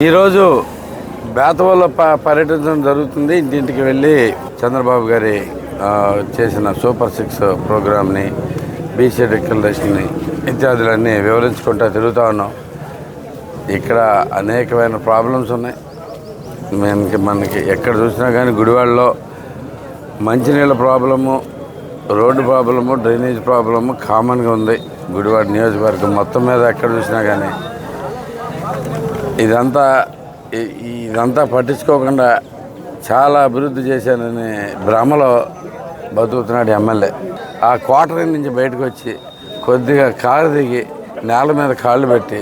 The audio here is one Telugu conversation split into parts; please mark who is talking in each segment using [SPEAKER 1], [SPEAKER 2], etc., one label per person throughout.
[SPEAKER 1] ఈరోజు బేతవోలో పర్యటించడం జరుగుతుంది. ఇంటింటికి వెళ్ళి చంద్రబాబు గారి చేసిన సూపర్ 6 ప్రోగ్రామ్ని, బీసీ డిక్లరేషన్ని ఇత్యాదులన్నీ వివరించుకుంటూ తిరుగుతూ ఉన్నాం. ఇక్కడ అనేకమైన ప్రాబ్లమ్స్ ఉన్నాయి. మనకి ఎక్కడ చూసినా కానీ గుడివాడలో మంచినీళ్ళ problem, road problem, drainage problem కామన్గా ఉంది. గుడివాడ నియోజకవర్గం మొత్తం మీద ఎక్కడ చూసినా కానీ ఇదంతా పట్టించుకోకుండా చాలా అభివృద్ధి చేశానని భ్రమలో బతుకుతున్నాడు ఎమ్మెల్యే. ఆ క్వార్టర్ నుంచి బయటకు వచ్చి కొద్దిగా కారు దిగి నేల మీద కాళ్ళు పెట్టి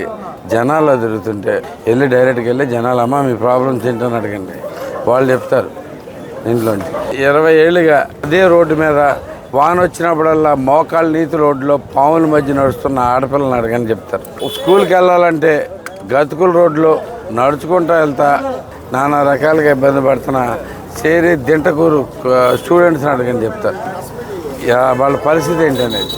[SPEAKER 1] జనాల్లో తిరుగుతుంటే వెళ్ళి డైరెక్ట్గా వెళ్ళి జనాలమ్మ మీ ప్రాబ్లమ్స్ ఏంటని అడగండి, వాళ్ళు చెప్తారు. ఇంట్లోంచి 20 ఏళ్ళుగా అదే రోడ్డు మీద వాన వచ్చినప్పుడల్లా మోకాళ్ళ నీతి రోడ్లో పాముల మధ్య నడుస్తున్న ఆడపిల్లలను అడగని చెప్తారు. స్కూల్కి వెళ్ళాలంటే గతుకుల రోడ్లో నడుచుకుంటూ వెళ్తా నానా రకాలుగా ఇబ్బంది పడుతున్న చేరి దింటకూరు స్టూడెంట్స్ని అడగని చెప్తారు. వాళ్ళ పరిస్థితి ఏంటనేది.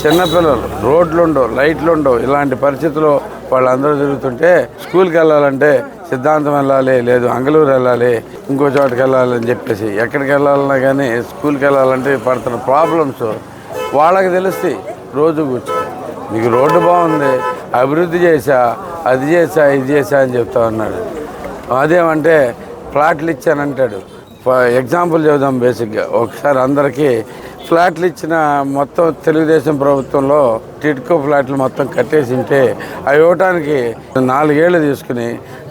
[SPEAKER 1] చిన్నపిల్లలు రోడ్లుండవు, లైట్లుండవు, ఇలాంటి పరిస్థితుల్లో వాళ్ళందరూ తిరుగుతుంటే స్కూల్కి వెళ్ళాలంటే సిద్ధాంతం వెళ్ళాలి, లేదు అంగళూరు వెళ్ళాలి, ఇంకో చోటుకి వెళ్ళాలని చెప్పేసి ఎక్కడికి వెళ్ళాలన్నా కానీ స్కూల్కి వెళ్ళాలంటే పడుతున్న ప్రాబ్లమ్స్ వాళ్ళకి తెలుస్తాయి. రోజు కూర్చొని మీకు రోడ్డు బాగుంది, అభివృద్ధి చేశా, అది చేశా, ఇది చేశా అని చెప్తా ఉన్నాడు. అదేమంటే ఫ్లాట్లు ఇచ్చానంటాడు. ఎగ్జాంపుల్ చెబుదాం. బేసిక్గా ఒకసారి అందరికీ ఫ్లాట్లు ఇచ్చిన మొత్తం తెలుగుదేశం ప్రభుత్వంలో టిడ్కో ఫ్లాట్లు మొత్తం కట్టేసి ఉంటే అవి ఇవ్వటానికి 4 ఏళ్ళు తీసుకుని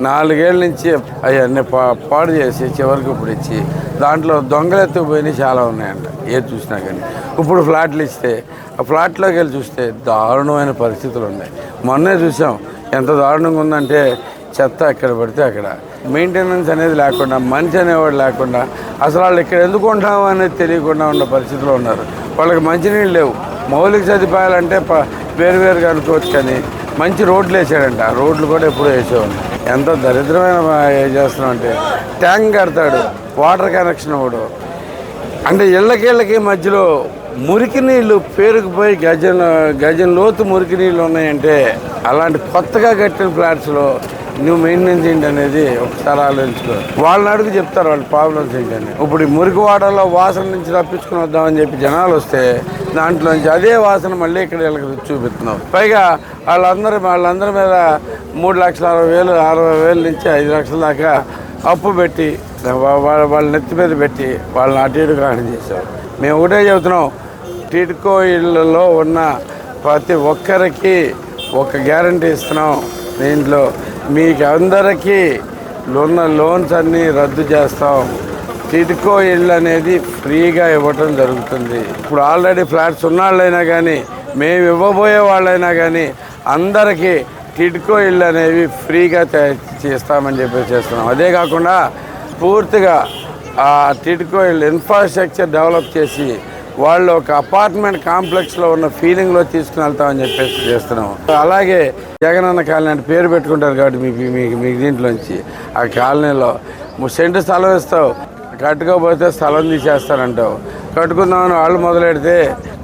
[SPEAKER 1] 4 ఏళ్ళ నుంచి అవన్నీ పాడు చేసి చివరికి ఇప్పుడు ఇచ్చి దాంట్లో దొంగలెత్తుకుపోయినవి చాలా ఉన్నాయంట. ఏది చూసినా కానీ ఇప్పుడు ఫ్లాట్లు ఇస్తే ఆ ఫ్లాట్లోకి వెళ్ళి చూస్తే దారుణమైన పరిస్థితులు ఉన్నాయి. మొన్నే చూసాం ఎంత దారుణంగా ఉందంటే చెత్త ఎక్కడ పడితే అక్కడ, మెయింటెనెన్స్ అనేది లేకుండా, మనిషి అనేవాడు లేకుండా, అసలు వాళ్ళు ఇక్కడ ఎందుకు ఉంటాము అనేది తెలియకుండా ఉన్న పరిస్థితిలో ఉన్నారు. వాళ్ళకి మంచినీళ్ళు లేవు. మౌలిక సదుపాయాలంటే వేరువేరుగా అనుకోవచ్చు, కానీ మంచి రోడ్లు వేసాడంట. ఆ రోడ్లు కూడా ఎప్పుడూ వేసేవాడు. ఎంత దరిద్రమైన చేస్తున్నామంటే ట్యాంక్ కడతాడు, వాటర్ కనెక్షన్ ఇవ్వడు. అంటే ఇళ్ళకి మధ్యలో మురికి నీళ్ళు పేరుకుపోయి గజం లోతు మురికి నీళ్ళు ఉన్నాయంటే అలాంటి కొత్తగా కట్టిన ఫ్లాట్స్లో నువ్వు మెయింటెనెన్స్ ఏంటి అనేది ఒకసారి ఆలోచించుకో. వాళ్ళని అడుగు చెప్తారు వాళ్ళ ప్రాబ్లమ్స్ ఏంటని. ఇప్పుడు మురికి వాటర్లో వాసన నుంచి తప్పించుకుని వద్దామని చెప్పి జనాలు వస్తే దాంట్లోంచి అదే వాసన మళ్ళీ ఇక్కడ వీళ్ళకి చూపిస్తున్నావు. పైగా వాళ్ళందరి మీద 3,60,000, 60,000 నుంచి 5 లక్షల దాకా అప్పు పెట్టి వాళ్ళ నెత్తి మీద పెట్టి వాళ్ళని అటు ఇటు కారణం చేశారు. మేము ఒకటే చెబుతున్నాం, టిడ్కో ఇళ్లలో ఉన్న ప్రతి ఒక్కరికి ఒక గ్యారంటీ ఇస్తున్నాం. దీంట్లో మీకు అందరికీ ఉన్న లోన్స్ అన్నీ రద్దు చేస్తాం. టిడ్కో ఇళ్ళు అనేది ఫ్రీగా ఇవ్వటం జరుగుతుంది. ఇప్పుడు ఆల్రెడీ ఫ్లాట్స్ ఉన్న వాళ్ళైనా కానీ, మేము ఇవ్వబోయే వాళ్ళైనా కానీ అందరికీ టిడ్కో ఇళ్ళు అనేవి ఫ్రీగా చేస్తామని చెప్పి చేస్తున్నాం. అదే కాకుండా పూర్తిగా ఆ టిడ్కో ఇళ్ళు ఇన్ఫ్రాస్ట్రక్చర్ డెవలప్ చేసి వాళ్ళు ఒక అపార్ట్మెంట్ కాంప్లెక్స్లో ఉన్న ఫీలింగ్లో తీసుకుని వెళ్తామని చెప్పేసి చేస్తున్నాం. అలాగే జగనన్న కాలనీ అంటే పేరు పెట్టుకుంటారు కాబట్టి మీకు దీంట్లోంచి ఆ కాలనీలో 3 సెంటు స్థలం ఇస్తావు, కట్టుకోకపోతే స్థలం తీసేస్తానంటావు. కట్టుకుందామని వాళ్ళు మొదలెడితే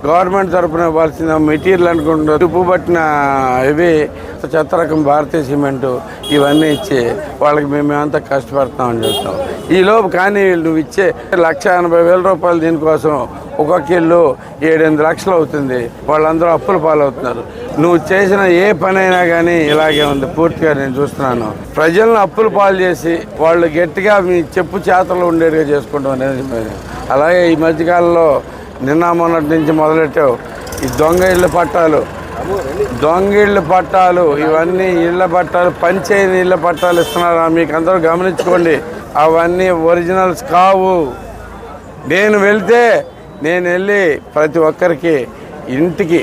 [SPEAKER 1] గవర్నమెంట్ తరఫున ఇవ్వాల్సిన మెటీరియల్ అనుకుంటారు, ఉప్పు పట్టిన ఇవి చెత్త రకం భారతీయ సిమెంటు ఇవన్నీ ఇచ్చి వాళ్ళకి మేమంతా కష్టపడుతున్నామని చెప్తాం. ఈలోపు కానీ నువ్వు ఇచ్చే 1,80,000 రూపాయలు దీనికోసం ఒక్కొక్క ఇల్లు 7-8 లక్షలు అవుతుంది. వాళ్ళందరూ అప్పుల పాలవుతున్నారు. నువ్వు చేసిన ఏ పనైనా కానీ ఇలాగే ఉంది. పూర్తిగా నేను చూస్తున్నాను. ప్రజలను అప్పుల పాలు చేసి వాళ్ళు గట్టిగా మీ చెప్పు చేతలు ఉండేట్టుగా చేసుకుంటాం అనేది. అలాగే ఈ మధ్యకాలంలో నిన్న మొన్నటి నుంచి మొదలెట్టావు ఈ దొంగ ఇళ్ళ పట్టాలు ఇవన్నీ ఇళ్ళ పట్టాలు, పంచేయని ఇళ్ళ పట్టాలు ఇస్తున్నారు. మీకు అందరూ గమనించుకోండి. అవన్నీ ఒరిజినల్స్ కావు. నేను వెళ్ళి ప్రతి ఒక్కరికి ఇంటికి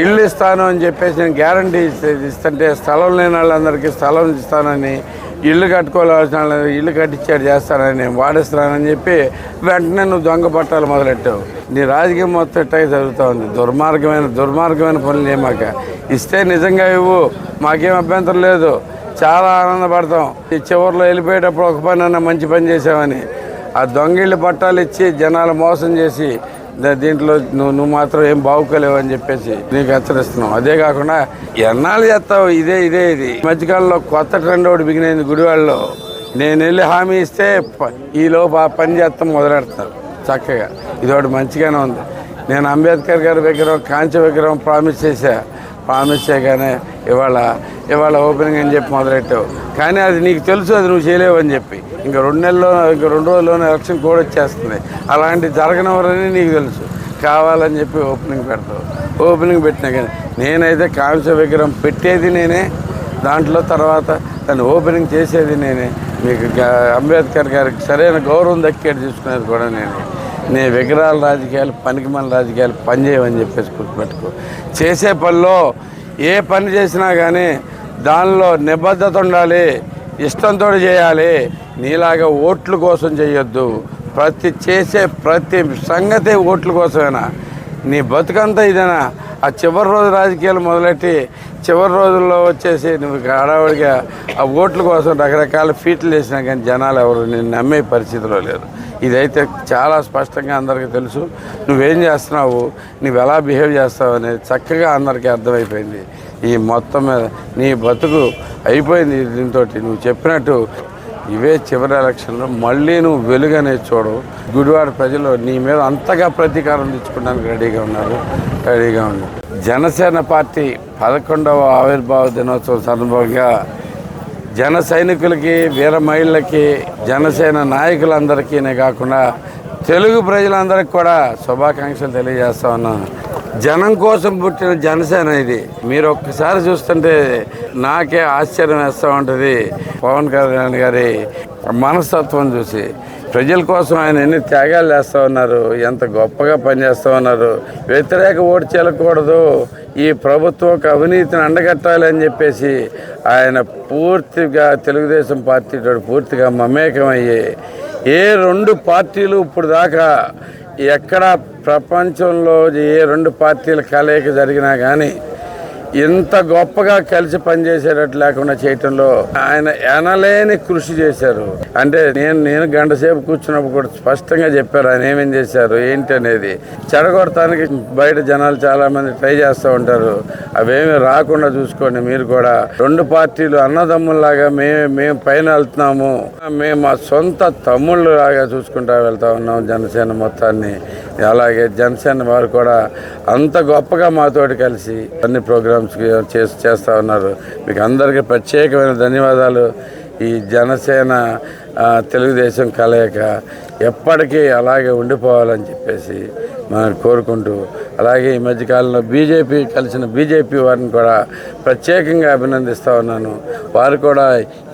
[SPEAKER 1] ఇల్లు ఇస్తాను అని చెప్పేసి నేను గ్యారంటీ ఇస్తుంటే స్థలం లేని వాళ్ళందరికీ స్థలం ఇస్తానని, ఇల్లు కట్టుకోవాల్సిన వాళ్ళని ఇల్లు కట్టించాడు చేస్తానని, నేను వాడిస్తున్నానని చెప్పి వెంటనే నువ్వు దొంగ పట్టాలు మొదలెట్టావు. నీ రాజకీయం మొత్తం ఇట్టగా జరుగుతూ ఉంది. దుర్మార్గమైన పనులు ఏమాక ఇస్తే నిజంగా ఇవ్వు, మాకేం అభ్యంతరం లేదు, చాలా ఆనందపడతాం. ఈ చివరిలో వెళ్ళిపోయేటప్పుడు ఒక పని అన్న మంచి పని చేసామని. ఆ దొంగిళ్ళు పట్టాలు ఇచ్చి జనాలు మోసం చేసి దీంట్లో నువ్వు మాత్రం ఏం బాగుకోలేవు అని చెప్పేసి నీకు హెచ్చరిస్తున్నావు. అదే కాకుండా ఎన్నాళ్ళు చేస్తావు ఇది ఈ మధ్యకాలంలో కొత్త ట్రెండ్ ఒకటి బిగినైంది గుడివాడలో. నేను వెళ్ళి హామీ ఇస్తే ఈలోపు ఆ పని చేస్తాం మొదలెడతారు చక్కగా. ఇది ఒకటి మంచిగానే ఉంది. నేను అంబేద్కర్ గారి విగ్రహం కాంస్య విగ్రహం ప్రామిస్ చేయగానే ఇవాళ ఓపెనింగ్ అని చెప్పి మొదలెట్టావు. కానీ అది నీకు తెలుసు అది నువ్వు చేయలేవు అని చెప్పి. ఇంకా 2 రోజుల్లోనే ఎలక్షన్ కూడా వచ్చేస్తుంది. అలాంటి జరగనివ్వరని నీకు తెలుసు. కావాలని చెప్పి ఓపెనింగ్ పెడతావు. ఓపెనింగ్ పెట్టినా కానీ నేనైతే కాంస్య విగ్రహం పెట్టేది నేనే, దాంట్లో తర్వాత దాన్ని ఓపెనింగ్ చేసేది నేనే. మీకు అంబేద్కర్ గారికి సరైన గౌరవం దక్కేది తీసుకునేది కూడా నేనే. నీ విగ్రహాల రాజకీయాలు పనికిమాలిన రాజకీయాలు పనిచేయమని చెప్పేసి గుర్తుపెట్టుకో. చేసే పనిలో ఏ పని చేసినా కానీ దానిలో నిబద్ధత ఉండాలి, ఇష్టంతో చేయాలి. నీలాగా ఓట్ల కోసం చేయొద్దు. చేసే ప్రతి సంగతి ఓట్ల కోసమేనా? నీ బతుకంతా ఇదేనా? ఆ చివరి రోజు రాజకీయాలు మొదలెట్టి చివరి రోజుల్లో వచ్చేసి నువ్వు హడావుడిగా ఆ ఓట్ల కోసం రకరకాల ఫీట్లు చేసినా కానీ జనాలు ఎవరు నేను నమ్మే పరిస్థితిలో లేరు. ఇదైతే చాలా స్పష్టంగా అందరికీ తెలుసు. నువ్వేం చేస్తున్నావు, నువ్వు ఎలా బిహేవ్ చేస్తావు అనేది చక్కగా అందరికీ అర్థమైపోయింది. ఈ మొత్తం మీద నీ బతుకు అయిపోయింది దీంతో. నువ్వు చెప్పినట్టు ఇవే చివరి ఎలక్షన్లో మళ్ళీ నువ్వు వెలుగనేది చూడవు. గుడివాడ ప్రజలు నీ మీద అంతగా ప్రతీకారం తెచ్చుకోవడానికి రెడీగా ఉంది. జనసేన పార్టీ 11వ ఆవిర్భావ దినోత్సవం సందర్భంగా జన సైనికులకి, వీర మహిళలకి, జనసేన నాయకులందరికీనే కాకుండా తెలుగు ప్రజలందరికీ కూడా శుభాకాంక్షలు తెలియజేస్తా ఉన్నాను. జనం కోసం పుట్టిన జనసేన ఇది. మీరు ఒక్కసారి చూస్తుంటే నాకే ఆశ్చర్యం వేస్తూ ఉంటుంది. పవన్ కళ్యాణ్ గారి మనస్తత్వం చూసి ప్రజల కోసం ఆయన ఎన్ని త్యాగాలు చేస్తూ ఉన్నారు, ఎంత గొప్పగా పనిచేస్తూ ఉన్నారు. వ్యతిరేక ఓటు చెల్లకూడదు, ఈ ప్రభుత్వం అవినీతిని అండగట్టాలి అని చెప్పేసి ఆయన పూర్తిగా తెలుగుదేశం పార్టీతో పూర్తిగా మమేకమయ్యి ఏ 2 పార్టీలు ఇప్పుడు దాకా ఎక్కడ ప్రపంచంలో ఏ 2 పార్టీల కలయిక జరిగినా కానీ ఇంత గొప్పగా కలిసి పనిచేసేటట్టు లేకుండా చేయటంలో ఆయన ఎనలేని కృషి చేశారు. అంటే నేను గంట సేపు కూర్చున్నప్పుడు కూడా స్పష్టంగా చెప్పారు ఆయన ఏమేం చేశారు ఏంటి అనేది. చెడగొడటానికి బయట జనాలు చాలామంది ట్రై చేస్తూ ఉంటారు. అవేమి రాకుండా చూసుకోండి. మీరు కూడా 2 పార్టీలు అన్నదమ్ముల్లాగా మేము పైన వెళ్తున్నాము, మేము మా సొంత తమ్ముళ్ళు లాగా చూసుకుంటూ వెళ్తూ ఉన్నాం జనసేన మొత్తాన్ని. అలాగే జనసేన వారు కూడా అంత గొప్పగా మాతోటి కలిసి అన్ని ప్రోగ్రామ్స్ చేస్తూ ఉన్నారు. మీకు అందరికీ ప్రత్యేకమైన ధన్యవాదాలు. ఈ జనసేన తెలుగుదేశం కలయిక ఎప్పటికీ అలాగే ఉండిపోవాలని చెప్పేసి మనం కోరుకుంటూ, అలాగే ఈ మధ్యకాలంలో కలిసిన బీజేపీ వారిని కూడా ప్రత్యేకంగా అభినందిస్తూ ఉన్నాను. వారు కూడా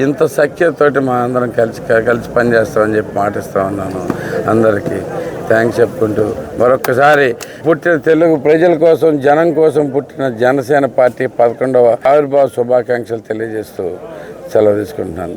[SPEAKER 1] ఇంత సఖ్యతతోటి మా అందరం కలిసి పనిచేస్తామని చెప్పి మాటిస్తూ ఉన్నాను. అందరికీ థ్యాంక్స్ చెప్పుకుంటూ మరొక్కసారి పుట్టిన తెలుగు ప్రజల కోసం, జనం కోసం పుట్టిన జనసేన పార్టీ 11వ ఆవిర్భావ శుభాకాంక్షలు తెలియజేస్తూ సెలవు తీసుకుంటున్నాను.